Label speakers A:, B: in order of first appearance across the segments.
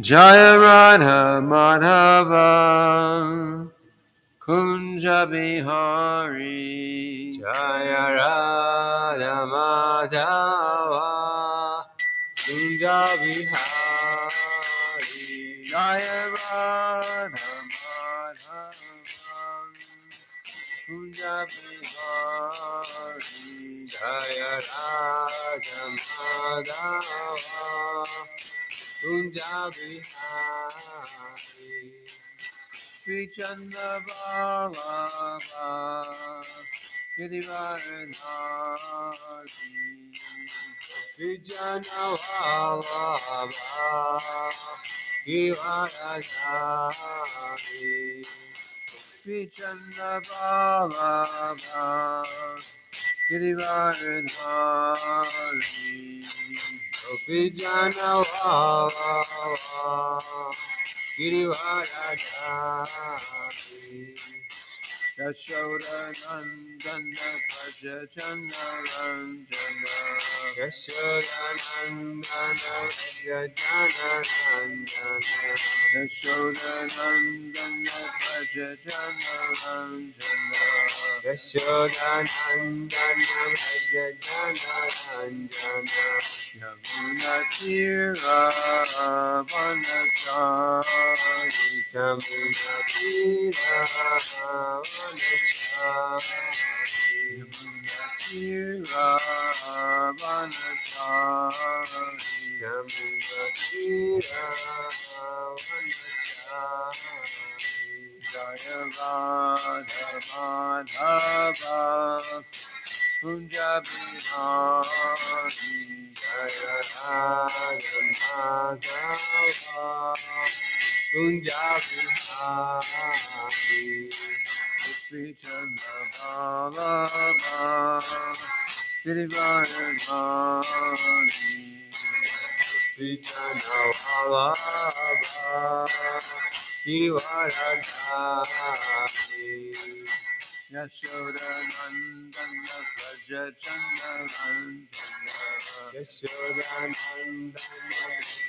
A: Jaya Radha Madhava Kunja Bihari
B: Jaya Radha Madhava Kunja Bihari
A: Jaya Radha Madhava Kunja Bihari
B: Jaya Radha Madhava Kunja Bihari
A: Sri Chanda Bhalava Girivaranari
B: Vijana Bhava Givaradhari
A: Sri Chanda Bhalava Girivaranari
B: Vijana Bhava Givaradhari
A: Yashoda Nandana Praja Chanda Ranjana
B: Yashodanandana Yajana Nandana
A: Yashoda Nandana Praja Chanda Ranjana
B: Yashodanandana Yajana Nandana
A: Yamuna Tira Vanachari
B: Yamuna Tira Vanachari
A: Yamuna Tira Vanachari
B: Yamuna Tira Vanachari
A: Jaya Radha Madhava Kunja Bihari
B: Jaya Radha Madhava Kunja Bihari
A: Sri Chanda Bhalava Girivaranari
B: Vijana Bhava Givaradhari
A: Yashoda Nandana Praja Chanda Ranjana
B: Yashodanandana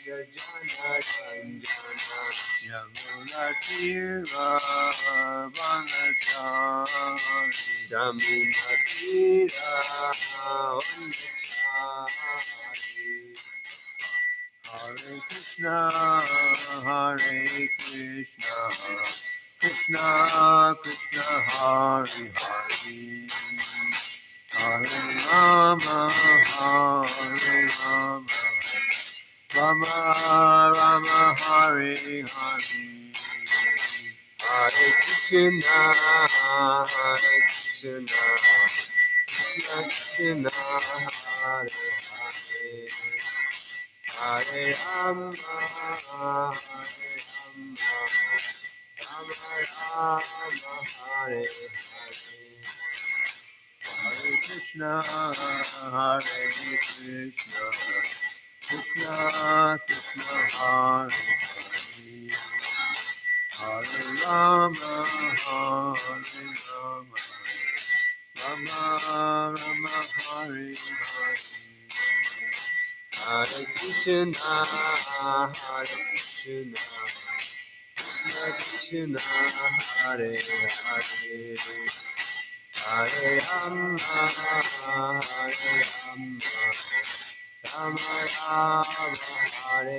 B: Yajana Ranjana
A: Yamuna Tira Vanachari
B: Yamuna Tira Vanachari
A: Hare Krishna Hare Krishna Krishna Krishna Hare Hare Hare Rama Hare Rama Rama Rama Hare Hare
B: Hare Krishna Hare Krishna Krishna Krishna Hare Hare Hare Rama Hare Rama Rama Rama Hare Hare
A: Hare Krishna Hare Krishna Krishna Krishna Hare Hare Hare Rama Hare Rama Rama Rama Hare Hare
B: Hare Krishna Hare Krishna Krishna Krishna Hare Hare Hare Rama Hare Rama Rama Rama Hare Hare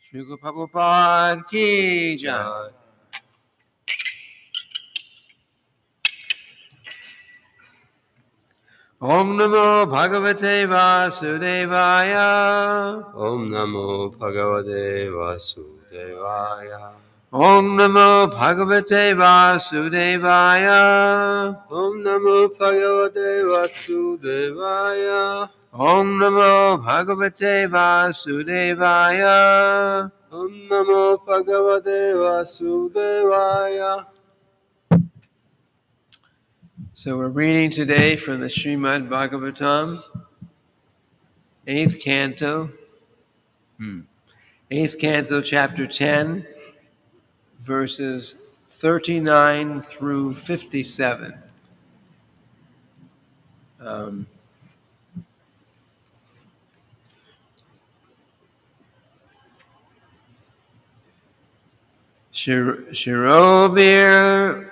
A: Shri Guru Prabhupada Ki Jai.
B: Jai.
A: Om Namo Bhagavate Vasudevaya.
B: Om Namo Bhagavate Vasudevaya.
A: Om Namo Bhagavate Vasudevaya.
B: Om Namo Bhagavate Vasudevaya.
A: Om Namo Bhagavate Vasudevaya.
B: Om Namo Bhagavate Vasudevaya.
A: So we're reading today from the Srimad-bhagavatam, 8th Canto, 8th Canto, Chapter 10, verses 39 through 57. Shirobir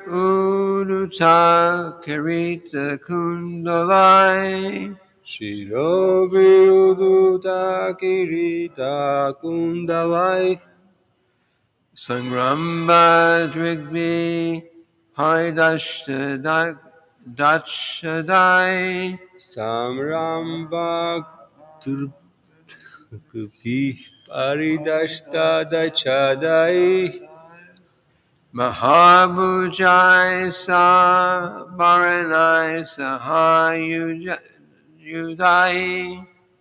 A: Uduta Kirita Kundalai
B: Shiroviruduta Kirita Kundalai
A: Sangramba Drigvi Haridashta Dachadai
B: Samramba Turkupi Paridashta Dachadai
A: Mahabujai Sa Baranai Sahayudai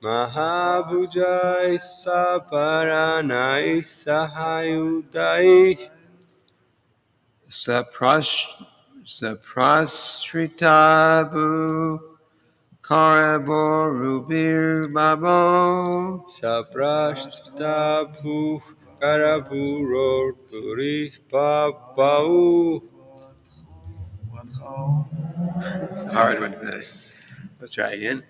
B: Mahabujai Saparanai Sahayudai
A: Saprasritabu Karaborubir Babo
B: Saprashtabu Karaburo Puri Papau
A: It's a hard one today. Let's try again.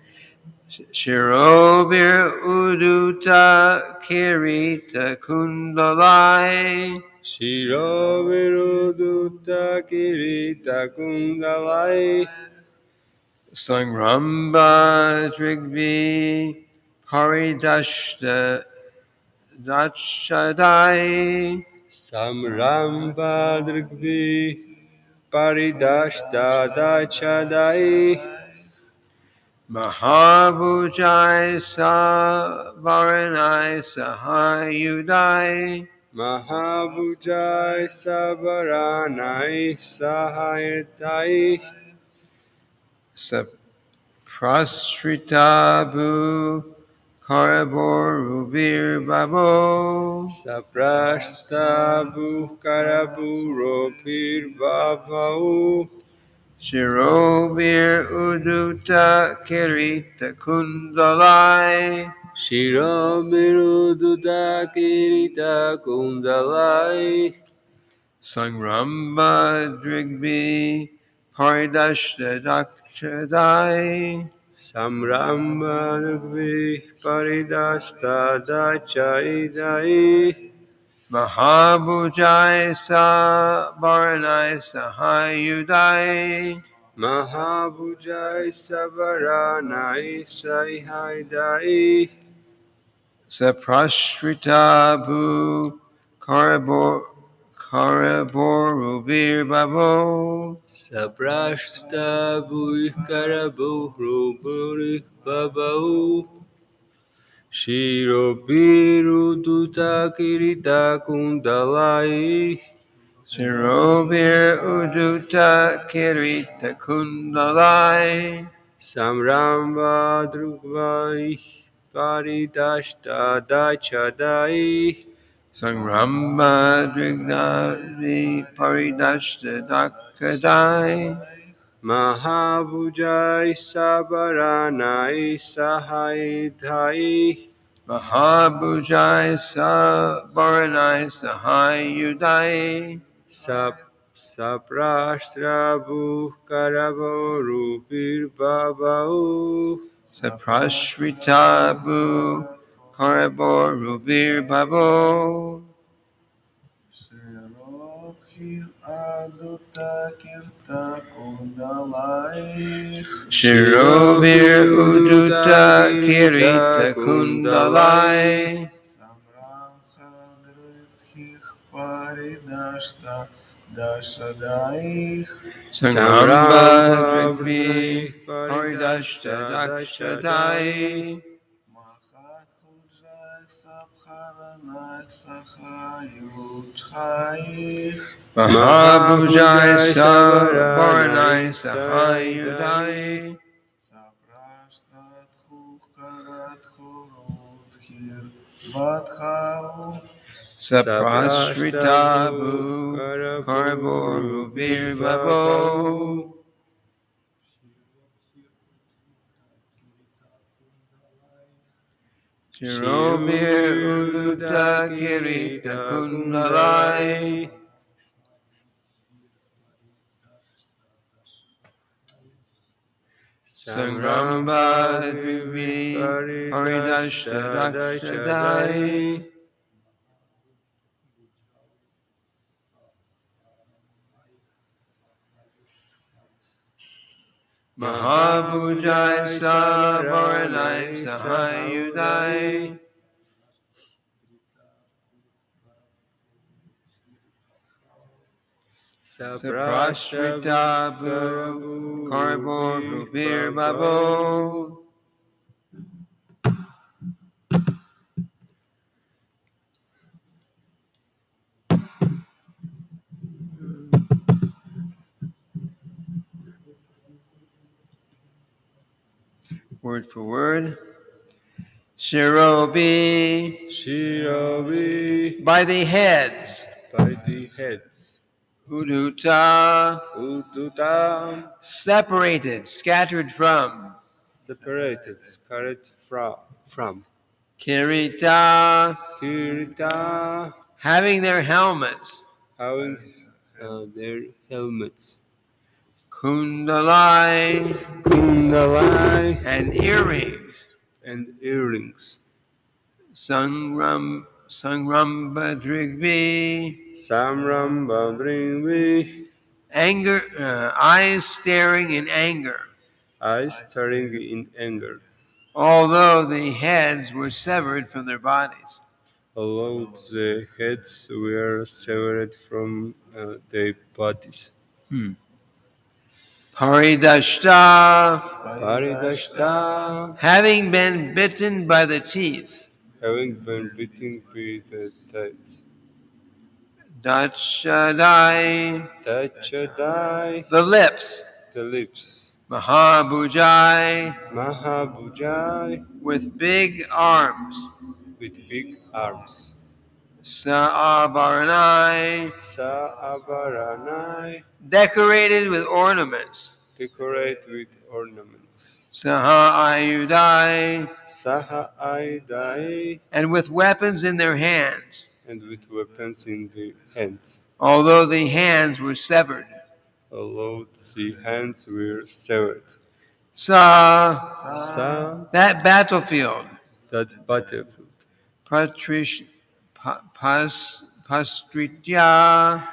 A: Shirobir Uduta Kirita Kundalai
B: Shiroviruduta Kirita Kundalai
A: Sangramba Drigvi Haridashta Dachadai
B: Samramba Drigvi Paridashta Dachadai
A: Mahabujai Sa Varanai Sahayudai
B: Mahabujai Sabaranai Sahayatai
A: Saprasritabu Karaborubir Babo
B: Saprashtabu Karaburo Pirbhavau
A: Shirobir Uduta Kirita Kundalai
B: Shiroviruduta Kirita Kundalai
A: Sangramba Drigvi Haridashta Dachadai
B: Samramba Drigvi Paridashta Dachaidai
A: Mahabujai Sa Varanai Sahayudai
B: Mahabujai Sabaranai Sahaidai
A: Saprasritabu Karaborubir Babo
B: Saprashtabu Karabu Puri Babau Shiroviruduta Kirita Kundalai
A: Shirobir Uduta Kirita Kundalai
B: Samramba Drugvai Paridashta Dachadai
A: Sangramba Drignavi Paridashta Dakadai
B: Mahabujai Sabaranai Sahayadai
A: Mahabujai Sa Varanai Sahayudai
B: Saprashtrabu Karavoru Pirbhavau
A: Saprasritabu Karaborubir Babo Shirobir Uduta Kirita Kundalai Sangramba Drigvi Haridashta Dakshadai Mahabujai Sa Varanai Sahayudai Saprasritabu Karaborubir Babo Shirobir Uduta Kirita Kundalai Sangramba Drigvi Haridashta Dakshadai Mahabhujai Sabaranai Sahayudai Saprashrita Bhu Karbo Rupir Babo. Word for word. Shirobi,
B: Shirobi,
A: by the heads.
B: by the heads.
A: Uduta,
B: Udutam,
A: separated, scattered from.
B: separated, scattered from.
A: Kirita,
B: Kirita,
A: having their helmets.
B: having their helmets.
A: Kundalai,
B: Kundalai,
A: and earrings.
B: and earrings.
A: Sangrambhadrigvi,
B: Samram Bandringvi,
A: anger, eyes staring in anger.
B: eyes staring in anger.
A: Although the heads were severed from their bodies.
B: Although the heads were severed from their bodies.
A: Paridashta,
B: Paridashta,
A: having been bitten by the teeth.
B: having been bitten by the teeth.
A: Dachadai,
B: Tachadai,
A: the lips.
B: the lips.
A: Mahabhujai,
B: Mahabhujai,
A: with big arms.
B: with big arms.
A: Saabaranai,
B: Saabaranai,
A: decorated with ornaments.
B: decorate with ornaments.
A: Sahaayudai,
B: Sahaidai,
A: and with weapons in their hands.
B: and with weapons in the hands.
A: Although the hands were severed.
B: Although the hands were severed.
A: Sa, that battlefield.
B: That battlefield.
A: Pastritya,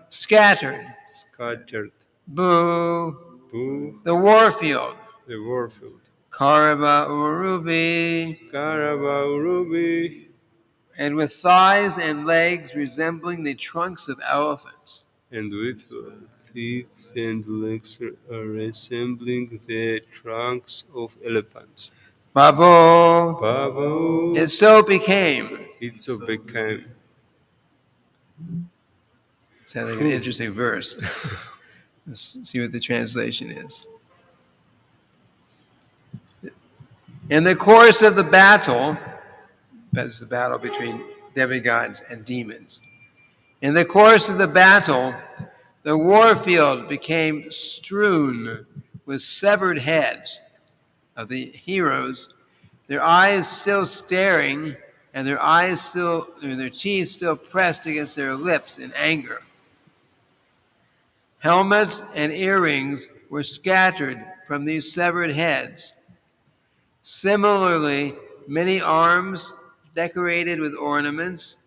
A: scattered.
B: Scattered.
A: Bu,
B: Bu,
A: the warfield.
B: the warfield.
A: Karaba Urubi,
B: Karabaurubi,
A: and with thighs and legs resembling the trunks of elephants.
B: and with feet and legs resembling the trunks of elephants.
A: Babo,
B: Babu,
A: it so became.
B: it so became.
A: Sounds like an interesting verse. Let's see what the translation is. In the course of the battle, that's the battle between demigods and demons. In the course of the battle, the warfield became strewn with severed heads of the heroes, their eyes still staring and their teeth still pressed against their lips in anger. Helmets and earrings were scattered from these severed heads. Similarly, many arms decorated with ornaments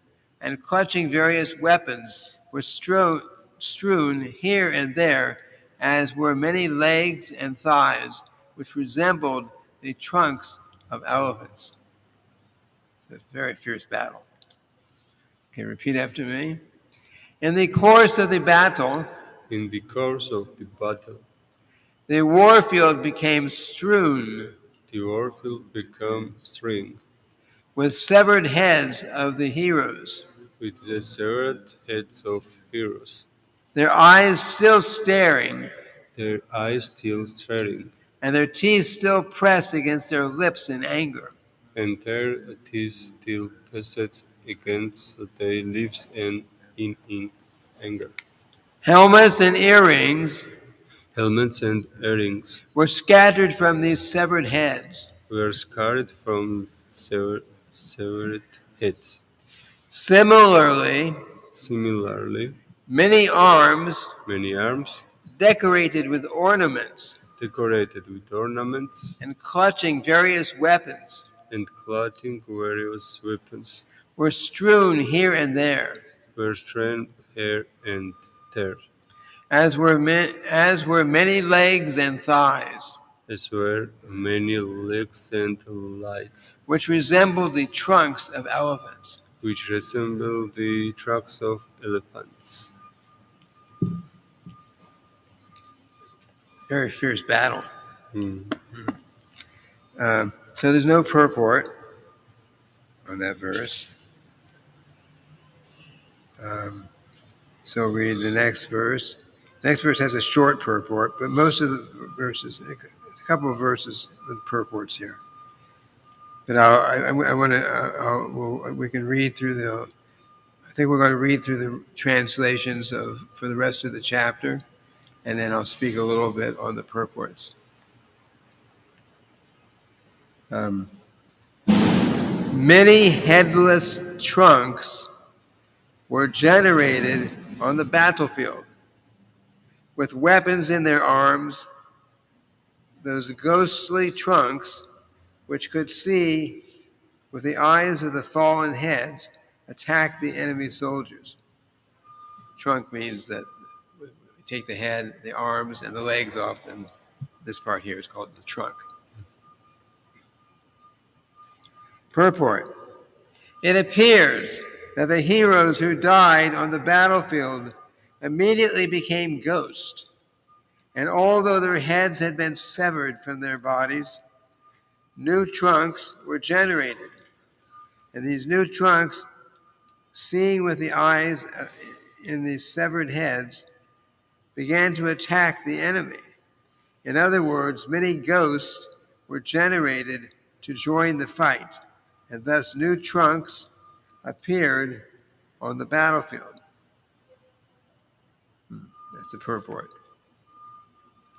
A: and clutching various weapons were strewn here and there, as were many legs and thighs, which resembled the trunks of elephants. It's a very fierce battle. Okay, repeat after me. In the course of the battle,
B: In the course of the battle,
A: the warfield became strewn
B: the warfield became strewn
A: with severed heads of the heroes,
B: with the severed heads of heroes,
A: their eyes still staring,
B: their eyes still staring,
A: and their teeth still pressed against their lips in anger.
B: and their teeth still pressed against their lips and in anger.
A: Helmets and earrings
B: Helmets and earrings
A: were scattered from these severed heads.
B: were scattered from severed heads.
A: Similarly,
B: Many arms,
A: decorated with ornaments
B: decorated with ornaments
A: and clutching various weapons,
B: and clutching various weapons,
A: were strewn here and there.
B: were strewn here and there.
A: as were many legs and thighs,
B: as were many legs and lights,
A: which resembled the trunks of elephants.
B: which resemble the trunks of elephants.
A: Very fierce battle.
B: Hmm.
A: So there's no purport on that verse. So read the next verse. The next verse has a short purport, but most of the verses, a couple of verses with purports here. But I want to. We can read through the. I think we're going to read through the translations for the rest of the chapter, and then I'll speak a little bit on the purports. Many headless trunks were generated on the battlefield with weapons in their arms. Those ghostly trunks, which could see with the eyes of the fallen heads, attacked the enemy soldiers. Trunk means that we take the head, the arms, and the legs off, and this part here is called the trunk. Purport. It appears that the heroes who died on the battlefield immediately became ghosts, and although their heads had been severed from their bodies, new trunks were generated. And these new trunks, seeing with the eyes in the severed heads, began to attack the enemy. In other words, many ghosts were generated to join the fight, and thus new trunks appeared on the battlefield. That's a purport.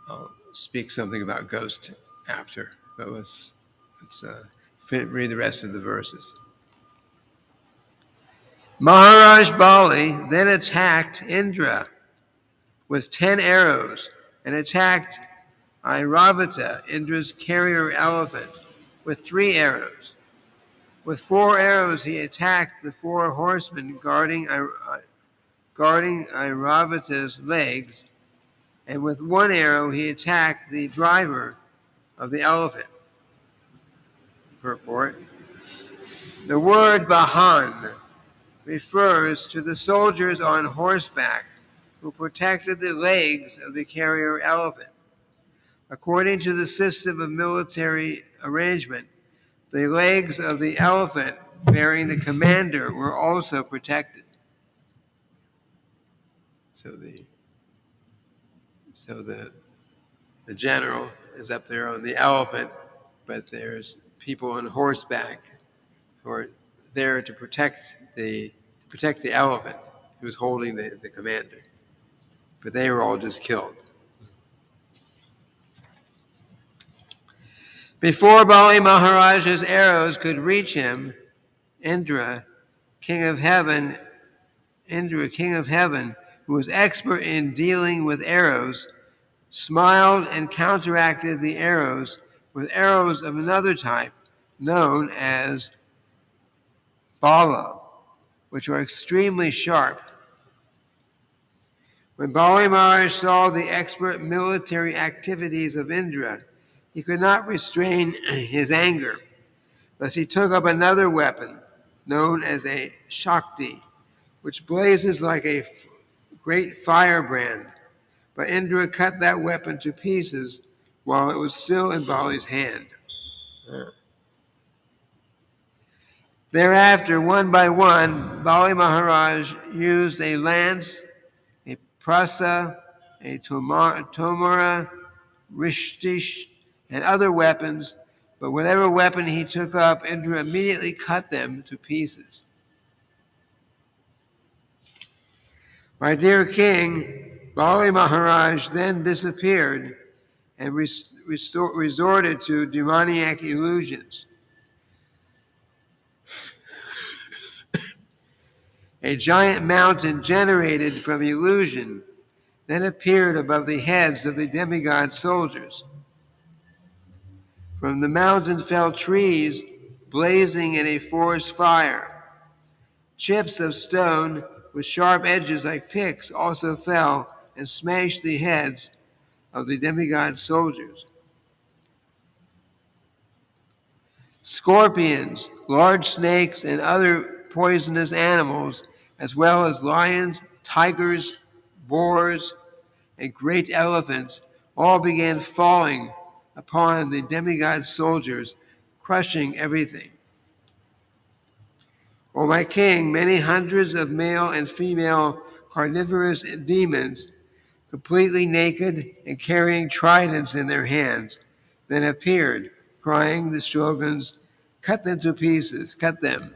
A: I'll speak something about ghosts after, but let's read the rest of the verses. Maharaj Bali then attacked Indra with 10 arrows and attacked Airavata, Indra's carrier elephant, with 3 arrows. With 4 arrows he attacked the 4 horsemen guarding Airavata's legs, and with 1 arrow he attacked the driver of the elephant. Purport. The word Vahan refers to the soldiers on horseback who protected the legs of the carrier elephant. According to the system of military arrangement, the legs of the elephant bearing the commander were also protected. So the general is up there on the elephant, but there's people on horseback who are there to protect the elephant who's holding the commander. But they were all just killed. Before Bali Maharaj's arrows could reach him, Indra, king of heaven, who was expert in dealing with arrows, smiled and counteracted the arrows with arrows of another type known as bala, which are extremely sharp. When Bali Maharaj saw the expert military activities of Indra, he could not restrain his anger. Thus he took up another weapon known as a Shakti, which blazes like a great firebrand. But Indra cut that weapon to pieces while it was still in Bali's hand. Thereafter, one by one, Bali Maharaj used a lance, a prasa, a tomara, rishtish, and other weapons, but whatever weapon he took up, Indra immediately cut them to pieces. My dear king, Bali Maharaj then disappeared and resorted to demoniac illusions. A giant mountain generated from illusion then appeared above the heads of the demigod soldiers. From the mountain fell trees blazing in a forest fire. Chips of stone with sharp edges like picks also fell and smashed the heads of the demigod soldiers. Scorpions, large snakes, and other poisonous animals, as well as lions, tigers, boars, and great elephants, all began falling upon the demigod soldiers, crushing everything. O my king, many hundreds of male and female carnivorous demons, completely naked and carrying tridents in their hands, then appeared, crying the slogans, "Cut them to pieces, cut them."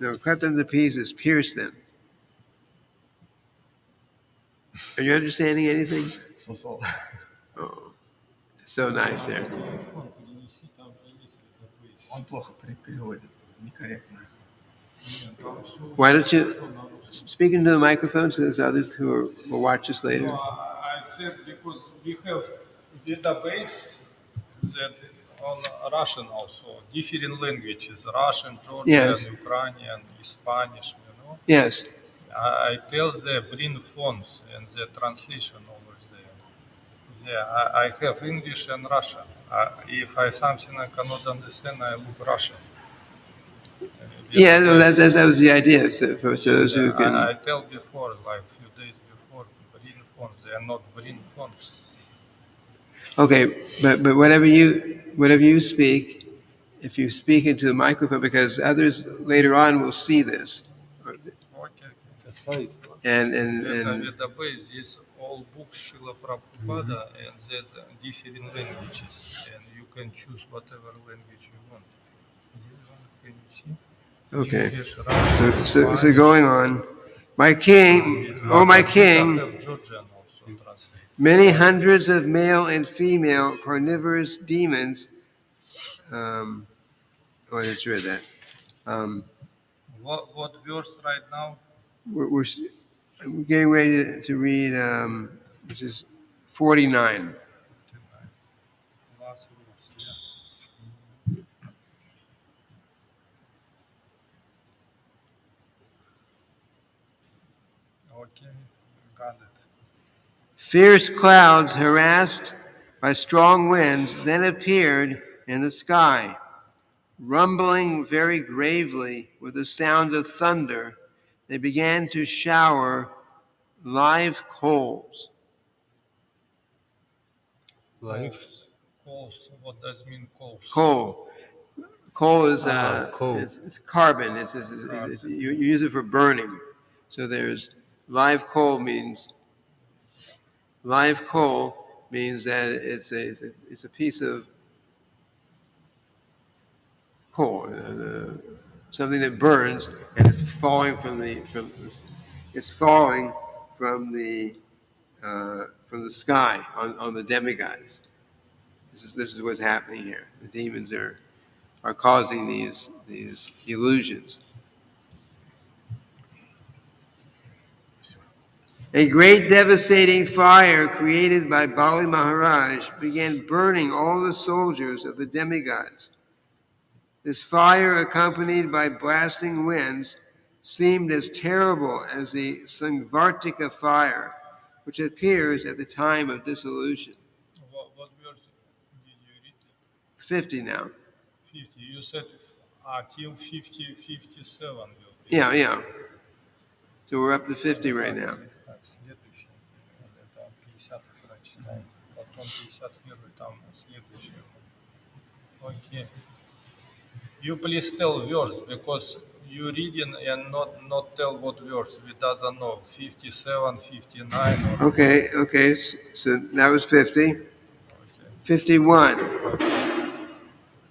A: No, cut them to pieces, pierce them. Are you understanding anything?
C: So.
A: Oh, so nice there.
C: Он плохо переводит, некорректно.
A: Why don't you speak into the microphone so there's others who will watch us later?
D: I said because we have database that on Russian also, different languages, Russian, Georgian,
A: Yes.
D: Ukrainian, Spanish, you know.
A: Yes.
D: I tell the bring phones and the translation over there. Yeah, I have English and Russian. If I something I cannot understand, I look Russian.
A: Yeah, no, that was the idea. So for those who
D: I
A: can.
D: tell before, like few days before, bring phones. They are not bring phones.
A: Okay, but whatever you speak, if you speak into the microphone, because others later on will see this,
D: Okay.
A: and
D: Database is all books Srila Prabhupada and that's different languages and you can choose whatever language you want. Can you see?
A: okay.
D: English, Russian,
A: So
D: Spanish.
A: going on, my king, oh my king,
D: I have Georgian also translate.
A: many hundreds of male and female carnivorous demons. Oh, I just read that.
D: What verse right now?
A: We're getting ready to read, which is 49.
D: Last verse, yeah. Okay, got it.
A: Fierce clouds, harassed by strong winds, then appeared in the sky, rumbling very gravely with the sound of thunder. They began to shower live coals.
B: Life.
D: Coals. What does mean coals?
A: Coal is
B: coal.
A: it's carbon. You use it for burning. So there's live coal means that it's a piece of coal, something that burns, and it's falling from the sky on the demigods. This is what's happening here. The demons are causing these illusions. A great devastating fire created by Bali Maharaj began burning all the soldiers of the demigods. This fire, accompanied by blasting winds, seemed as terrible as the Sangvartika fire, which appears at the time of dissolution.
D: What verse did you read?
A: 50 now.
D: 50. You said till 50, 57 will be.
A: Yeah. So we're up to 50 right now.
D: Следующий. Это 50 прочитаем. Потом 51 там следующий. Okay. You please tell verse because you reading and not tell what verse. We doesn't know. 57, 59. Or
A: Okay. So that was 50.
D: okay.
A: 51.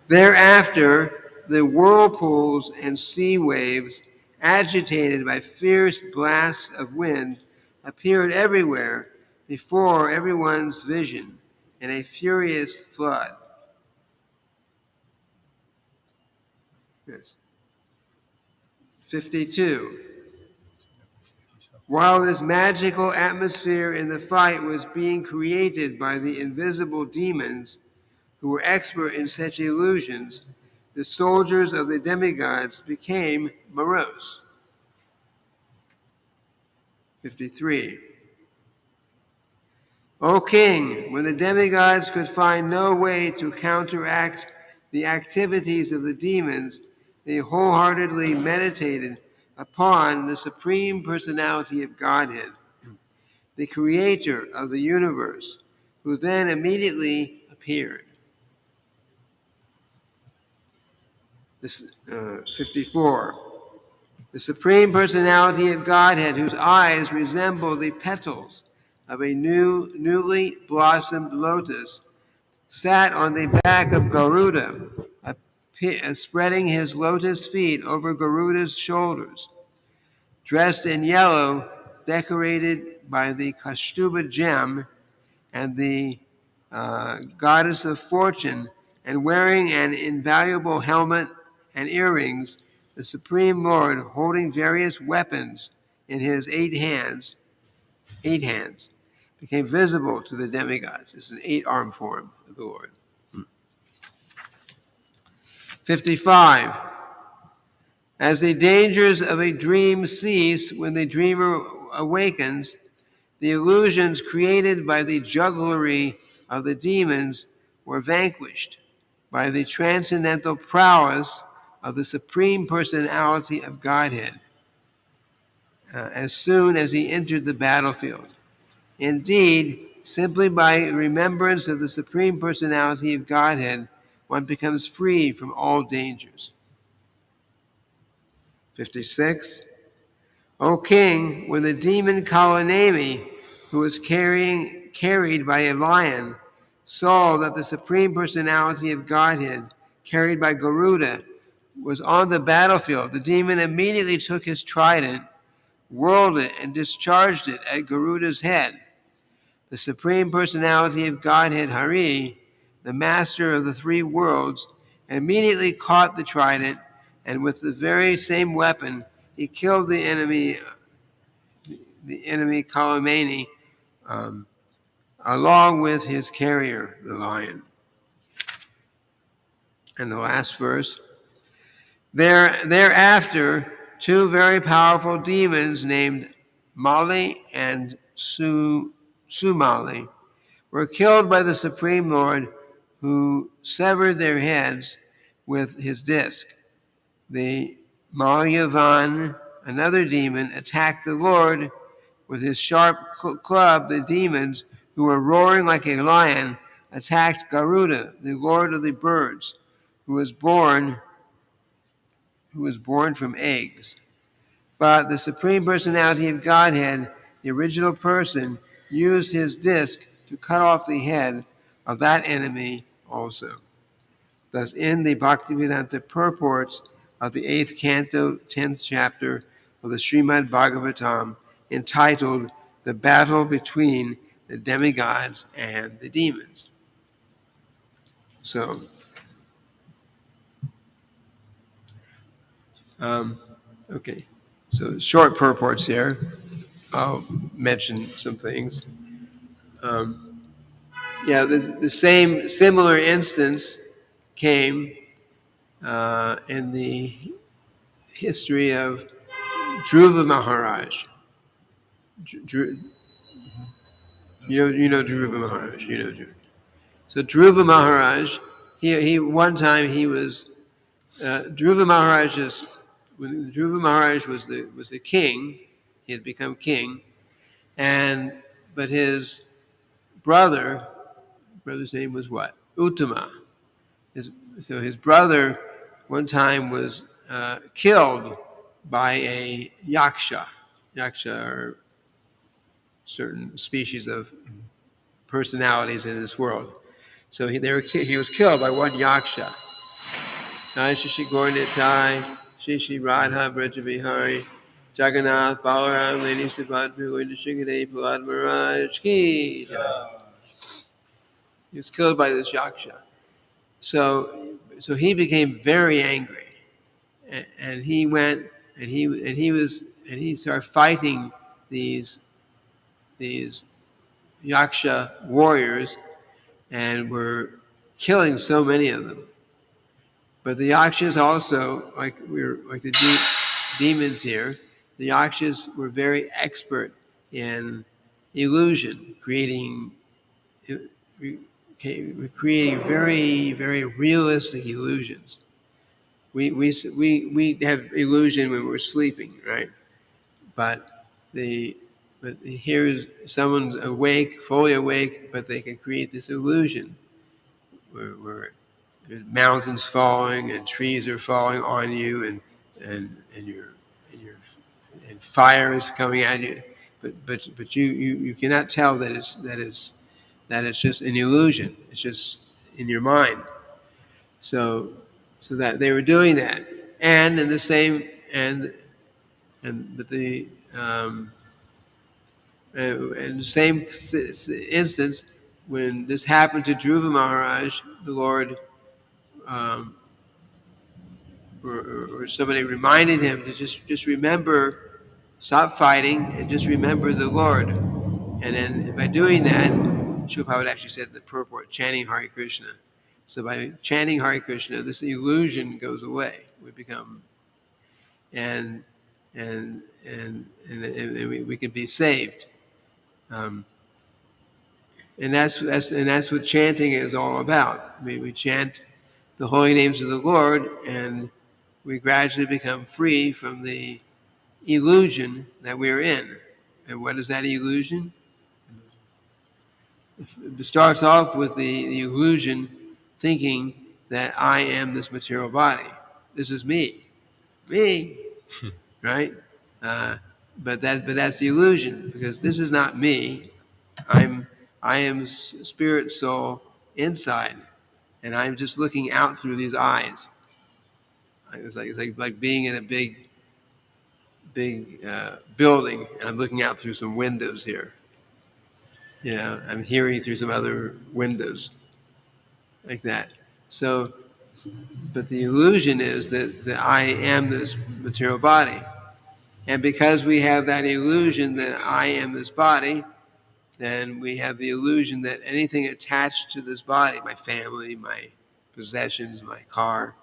A: Thereafter, the whirlpools and sea waves, agitated by fierce blasts of wind, appeared everywhere before everyone's vision in a furious flood. Yes. 52. While this magical atmosphere in the fight was being created by the invisible demons, who were expert in such illusions, the soldiers of the demigods became morose. 53. O king, when the demigods could find no way to counteract the activities of the demons, they wholeheartedly meditated upon the Supreme Personality of Godhead, the creator of the universe, who then immediately appeared. 54. The Supreme Personality of Godhead, whose eyes resemble the petals of a newly blossomed lotus, sat on the back of Garuda, spreading his lotus feet over Garuda's shoulders. Dressed in yellow, decorated by the Kaustuba gem and the goddess of fortune, and wearing an invaluable helmet and earrings, the Supreme Lord, holding various weapons in his eight hands, became visible to the demigods. This is an eight-armed form of the Lord. 55. As the dangers of a dream cease when the dreamer awakens, the illusions created by the jugglery of the demons were vanquished by the transcendental prowess of the Supreme Personality of Godhead as soon as he entered the battlefield. Indeed, simply by remembrance of the Supreme Personality of Godhead, one becomes free from all dangers. 56. O king, when the demon Kalanemi, who was carried by a lion, saw that the Supreme Personality of Godhead, carried by Garuda, was on the battlefield, the demon immediately took his trident, whirled it, and discharged it at Garuda's head. The Supreme Personality of Godhead, Hari, the master of the three worlds, immediately caught the trident, and with the very same weapon, he killed the enemy Kalamani, along with his carrier, the lion. And the last verse. Thereafter, two very powerful demons named Mali and Sumali were killed by the Supreme Lord, who severed their heads with his disc. The Malyavan, another demon, attacked the Lord with his sharp club. The demons, who were roaring like a lion, attacked Garuda, the Lord of the birds, who was born from eggs. But the Supreme Personality of Godhead, the original person, used his disc to cut off the head of that enemy also. Thus, in the Bhaktivedanta purports of the 8th Canto, 10th chapter of the Srimad-bhagavatam, entitled The Battle Between the Demigods and the Demons. So, okay. So, short purports here. I'll mention some things. The similar instance came in the history of Dhruva Maharaj. You know Dhruva Maharaj. You know Dhruva. So Dhruva Maharaj, he one time he was Dhruva Maharaj when Dhruva Maharaj was the king. He had become king, but his brother's name was what? Uttama. So his brother one time was killed by a yaksha. Yaksha are certain species of personalities in this world. So he was killed by one yaksha. Shishi Gornitai, Shishi Radha Brajabihari, Jagannath, Balaram, Lady Subhadra, Shigade, Prahlad Maharaj, Ki. He was killed by this yaksha. So he became very angry, and he went and he started fighting these yaksha warriors, and were killing so many of them. But the yakshas also, like the demons here, the yakshas were very expert in illusion, creating we're creating very, very realistic illusions. We have illusion when we're sleeping, right? But here is someone's awake, fully awake, but they can create this illusion where there's mountains falling and trees are falling on you, and fire is coming at you. But you cannot tell that it's just an illusion. It's just in your mind. So that they were doing that, and in the same and but the in the same instance, when this happened to Dhruva Maharaj, the Lord or somebody reminded him to just remember, stop fighting, and just remember the Lord. And then by doing that, Srila Prabhupada actually said the purport, chanting Hare Krishna. So by chanting Hare Krishna, this illusion goes away. We become, and we can be saved. And that's what chanting is all about. We chant the holy names of the Lord, and we gradually become free from the illusion that we're in. And what is that illusion? It starts off with the illusion thinking that I am this material body. This is me, right? But that's the illusion, because this is not me. I am spirit, soul inside, and I'm just looking out through these eyes. It's like being in a big building, and I'm looking out through some windows here. I'm hearing through some other windows, like that. So, but the illusion is that I am this material body. And because we have that illusion that I am this body, then we have the illusion that anything attached to this body, my family, my possessions, my car,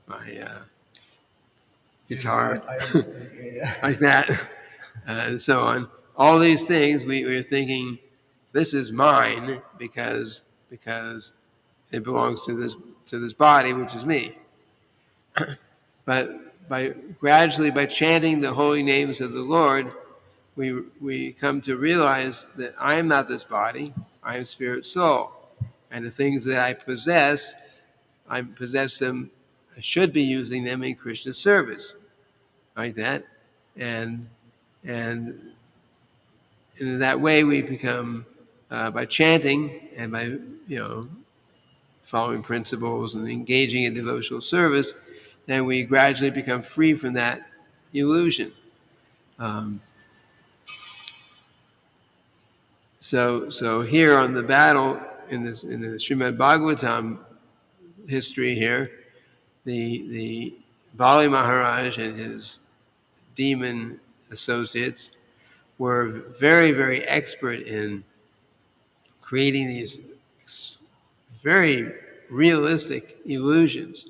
A: my guitar,
C: I understand. Yeah.
A: like that, and so on. All these things we're thinking, this is mine because it belongs to this body, which is me. But gradually by chanting the holy names of the Lord, we come to realize that I am not this body. I am spirit, soul, and the things that I possess them. I should be using them in Krishna's service, like that, and in that way we become by chanting and by following principles and engaging in devotional service, then we gradually become free from that illusion. So here on the battle in the Srimad-bhagavatam history here, the Bali Maharaj and his demon associates were very, very expert in creating these very realistic illusions.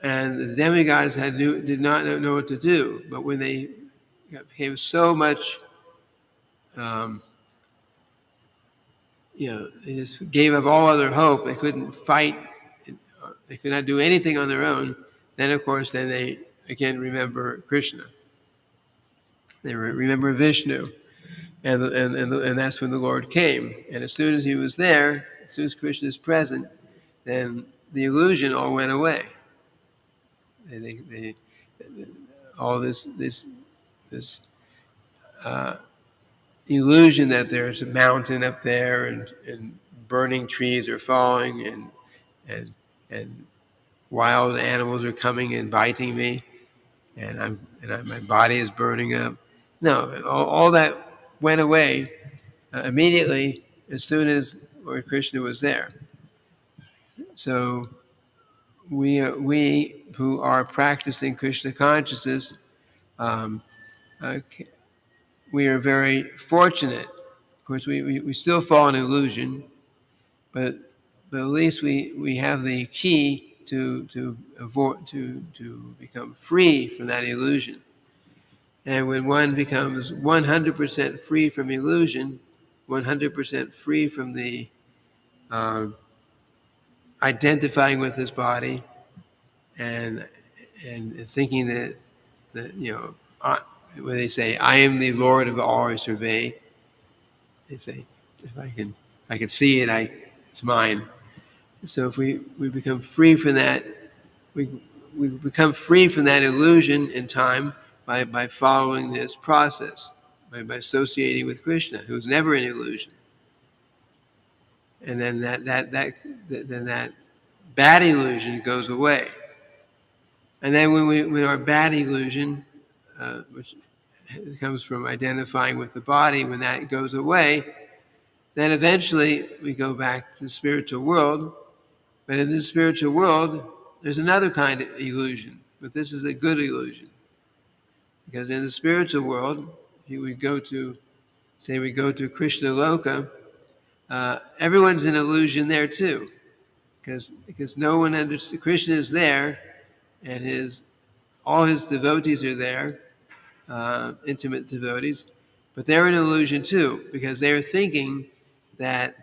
A: And the demigods did not know what to do. But when they became so much, they just gave up all other hope. They couldn't fight. They could not do anything on their own. Then, of course, they again remember Krishna. They remember Vishnu. And that's when the Lord came. And as soon as he was there, as soon as Krishna is present, then the illusion all went away. All this illusion that there's a mountain up there and burning trees are falling and wild animals are coming and biting me, and my body is burning up. No, all that went away immediately as soon as Lord Krishna was there. So we who are practicing Krishna consciousness, we are very fortunate. Of course, we still fall in illusion, but at least we have the key to avoid to become free from that illusion. And when one becomes 100% free from illusion, 100% free from the identifying with his body and thinking that when they say, "I am the Lord of all I survey," they say, "If I can see it, it's mine." So if we become free from that, we become free from that illusion in time by following this process, by associating with Krishna, who's never an illusion. And then that bad illusion goes away. And then when our bad illusion, which comes from identifying with the body, when that goes away, then eventually we go back to the spiritual world. But in the spiritual world, there's another kind of illusion, but this is a good illusion. Because in the spiritual world, if we go to Krishna Loka, everyone's an illusion there too. Because no one understands. Krishna is there, and all his devotees are there, intimate devotees, but they're an illusion too, because they're thinking that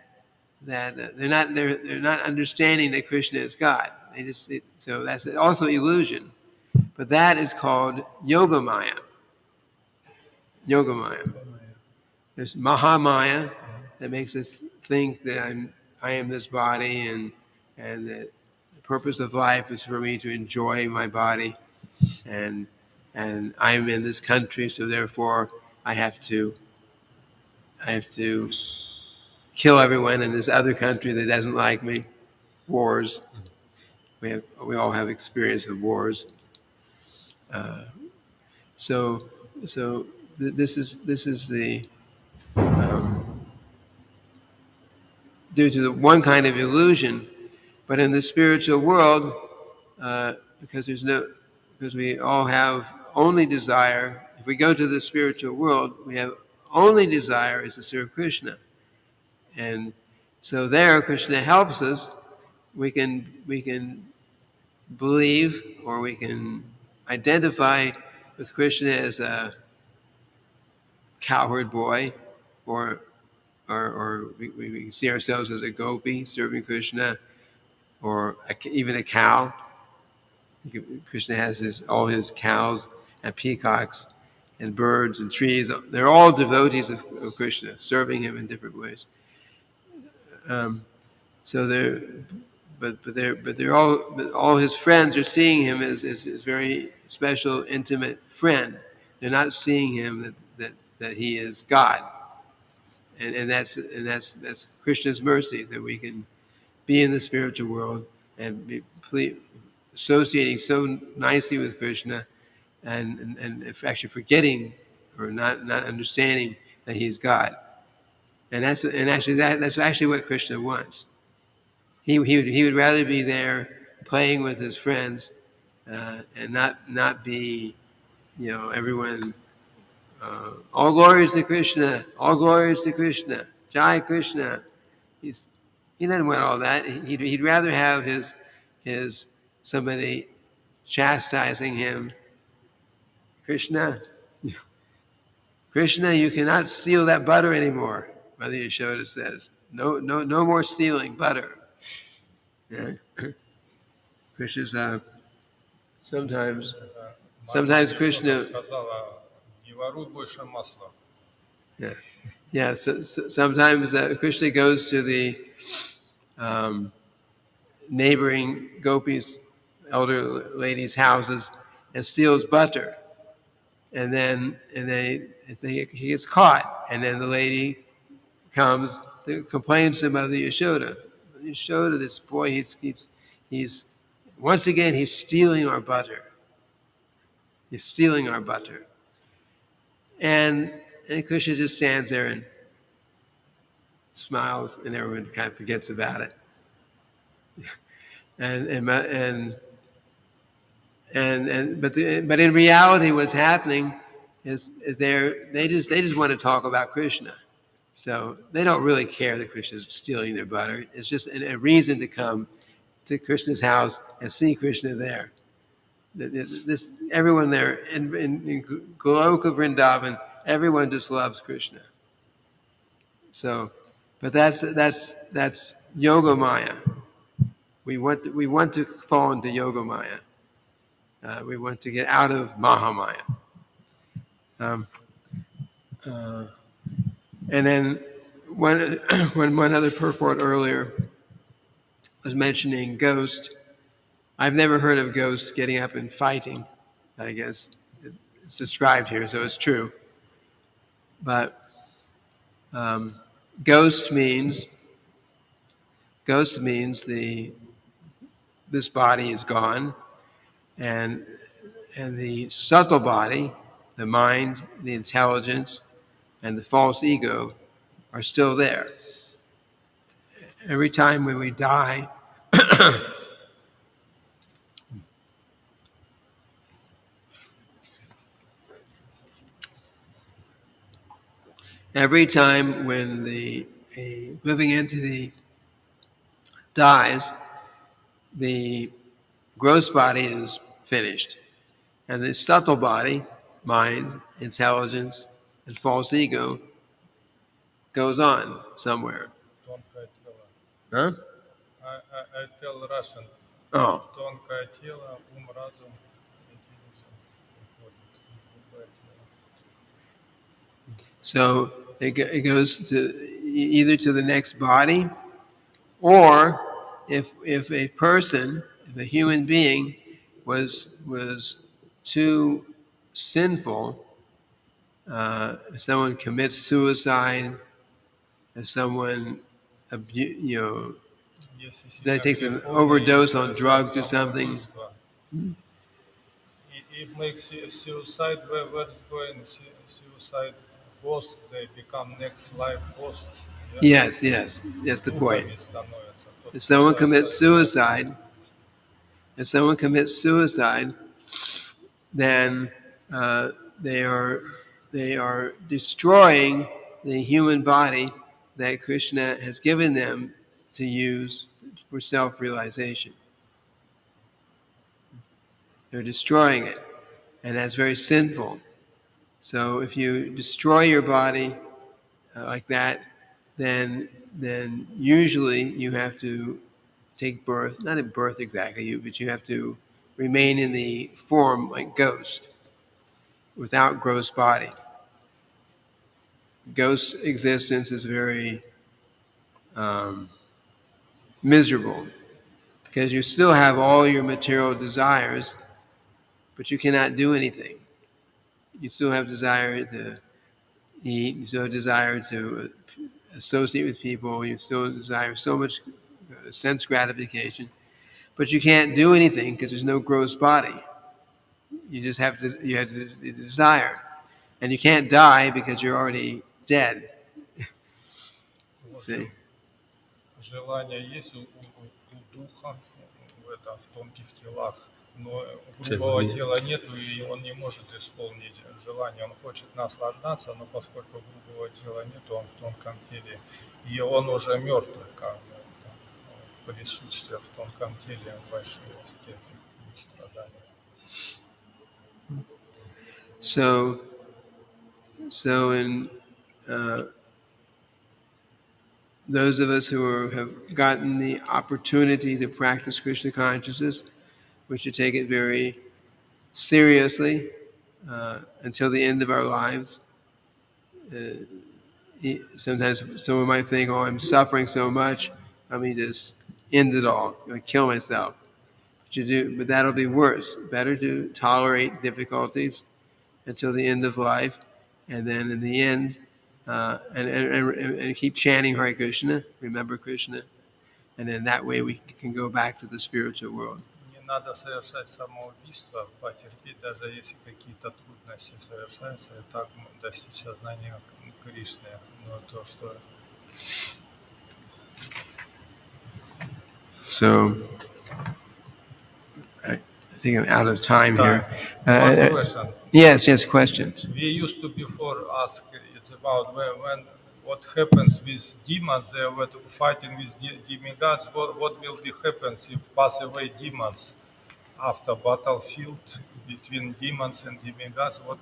A: they're not understanding that Krishna is God. So that's also illusion, but that is called Yogamaya. Yogamaya. There's Mahamaya that makes us think that I am this body, and that the purpose of life is for me to enjoy my body, and I'm in this country, so therefore I have to kill everyone in this other country that doesn't like me. Wars. We all have experience of wars. So this is the due to the one kind of illusion, but in the spiritual world, because we all have only desire. If we go to the spiritual world, we have only desire is to serve Krishna, and so there Krishna helps us. We can believe, or we can identify with Krishna as a cowherd boy, or we see ourselves as a gopi serving Krishna, or even a cow. Krishna has all his cows and peacocks and birds and trees. They're all devotees of Krishna, serving him in different ways. So all his friends are seeing him as his very special, intimate friend. They're not seeing him that he is God, and that's Krishna's mercy, that we can be in the spiritual world and be associating so nicely with Krishna, and actually forgetting or not understanding that he's God. And that's actually what Krishna wants. He would rather be there playing with his friends, and not be, everyone. All glories to Krishna. All glories to Krishna. Jai Krishna. He doesn't want all that. He'd rather have his somebody chastising him. Krishna, you cannot steal that butter anymore. Mother Yashoda says, no more stealing butter. Yeah. Krishna's sometimes Krishna.
D: сказала, не воруй больше масла.
A: Yeah. So sometimes Krishna goes to the neighboring gopis, elder ladies' houses, and steals butter, and then he gets caught, and then the lady comes to complain to Mother Yashoda. Yashoda, this boy, he's once again he's stealing our butter. He's stealing our butter, and Krishna just stands there and smiles, and everyone kind of forgets about it. But in reality, what's happening is they just want to talk about Krishna, so they don't really care that Krishna's stealing their butter. It's just a reason to come to Krishna's house and see Krishna there. Everyone there in Goloka Vrindavan, everyone just loves Krishna. So, but that's Yoga Maya. We want to fall into Yoga Maya. We want to get out of Mahamaya. And then when one other purport earlier was mentioning ghost, I've never heard of ghosts getting up and fighting. I guess it's described here, so it's true. But ghost means this body is gone, and the subtle body, the mind, the intelligence, and the false ego are still there. Every time when we die, every time when a living entity dies, the gross body is finished. And the subtle body, mind, intelligence, and false ego, goes on somewhere.
D: Тонкое тело.
A: Huh?
D: I tell Russian.
A: Oh.
D: Тонкое тело, ум, разум, интеллигенция уходит. Грубое тело.
A: So it goes to either to the next body, or if a person, if a human being was too sinful, if someone commits suicide, if someone
D: Если
A: that
D: себя
A: takes an
D: греховно
A: overdose
D: и
A: on drugs or something,
D: самоубийство, If makes suicide, where's going suicide ghost, they become next life ghost.
A: yes, that's the point.
D: Духами становятся. Тот,
A: If someone
D: кто
A: commits
D: suicide,
A: suicide, then they are destroying the human body that Krishna has given them to use for self-realization. They're destroying it, and that's very sinful. So if you destroy your body like that, then usually you have to take birth, not in birth exactly, but you have to remain in the form like ghost, without gross body. Ghost existence is very miserable, because you still have all your material desires, but you cannot do anything. You still have desire to eat, you still have desire to associate with people, you still desire so much sense gratification, but you can't do anything because there's no gross body. You have to desire, and you can't die because you're already dead. See?
D: желание есть у духа в тонких телах, но грубого тела нету, и он не может исполнить желание. Он хочет наслаждаться, но поскольку грубого тела нету, он в тонком теле, и он уже мертвый, как бы, присутствие в тонком теле большие страдания.
A: So in those of us who have gotten the opportunity to practice Krishna consciousness, we should take it very seriously until the end of our lives. Sometimes someone might think, "Oh, I'm suffering so much, let me just end it all, kill myself." But that'll be worse. Better to tolerate difficulties until the end of life, and then in the end, and keep chanting Hare Krishna, remember Krishna, and then that way we can go back to the spiritual world.
D: Не надо совершать самоубийство, потерпеть, даже если какие-то трудности совершаются, и так достичь сознания Кришны. Но то, что...
A: So, I think I'm out of time here.
D: One question.
A: Yes, questions.
D: We used to before ask, it's about when what happens with demons, they were fighting with demigods, what will be happens if pass away demons after battlefield between demons and demigods, what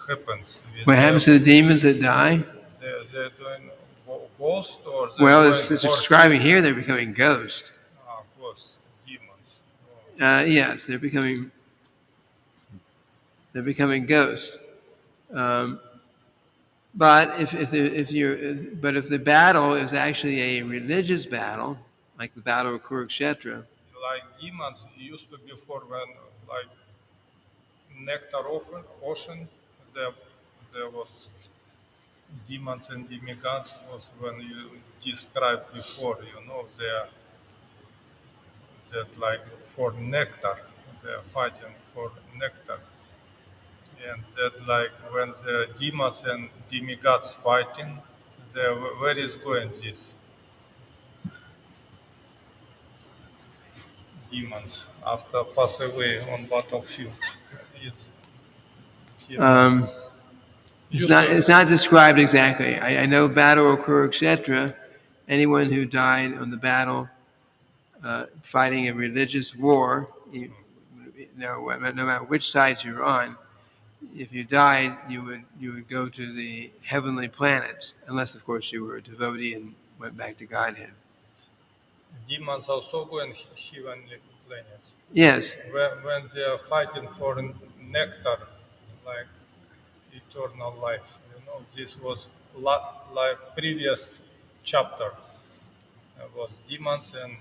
D: happens?
A: What happens to the demons that die?
D: They're doing ghosts or they're
A: Well,
D: going
A: it's
D: for
A: describing here they're becoming ghosts.
D: ghosts, demons. Oh.
A: Yes, they're becoming ghosts. Um, but if the battle is actually a religious battle, like the Battle of Kurukshetra,
D: Like demons used to before when like nectar ocean there was demons and demigods was when you described before, that like for nectar, they're fighting for nectar. And that like when the demons and demigods fighting, where is going this demons after pass away on battlefield? It's
A: um, it's
D: used
A: not
D: to
A: described exactly. I know Battle of Kurukshetra. Anyone who died on the battle fighting a religious war, no matter which side you're on, if you died, you would go to the heavenly planets, unless of course you were a devotee and went back to Godhead.
D: demons also go in heavenly planets.
A: Yes,
D: When they are fighting for nectar, like eternal life, this was like previous chapter. Was demons and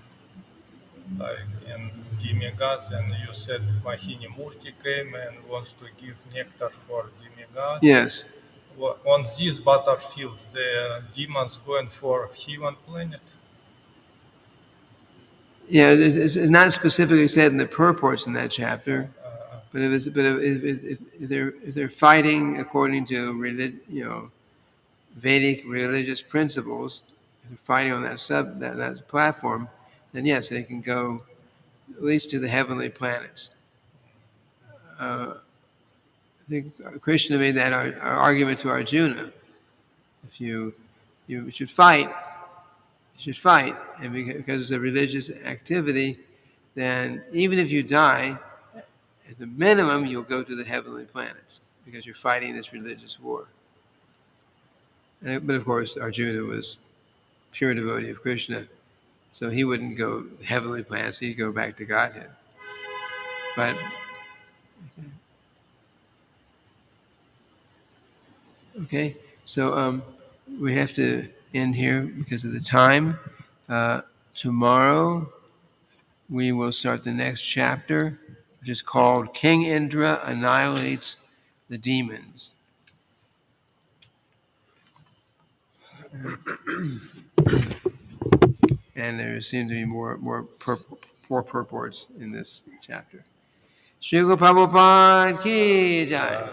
D: like and demigods, and you said Mahini Murti came and wants to give nectar for demigods.
A: yes,
D: On this battlefield, the demons going for heaven planet.
A: yeah. It's not specifically said in the purports in that chapter,
D: Uh,
A: but if they're fighting according to Vedic religious principles, if they're fighting on that platform, then yes, they can go at least to the heavenly planets. I think Krishna made that our argument to Arjuna. If you should fight, and because it's a religious activity, then even if you die, at the minimum you'll go to the heavenly planets because you're fighting this religious war. But of course, Arjuna was pure devotee of Krishna, so he wouldn't go heavenly planets; he'd go back to Godhead. But okay, so we have to end here because of the time. Tomorrow we will start the next chapter, which is called King Indra Annihilates the Demons. And there seem to be more purports in this chapter. Srila Prabhupada ki jai.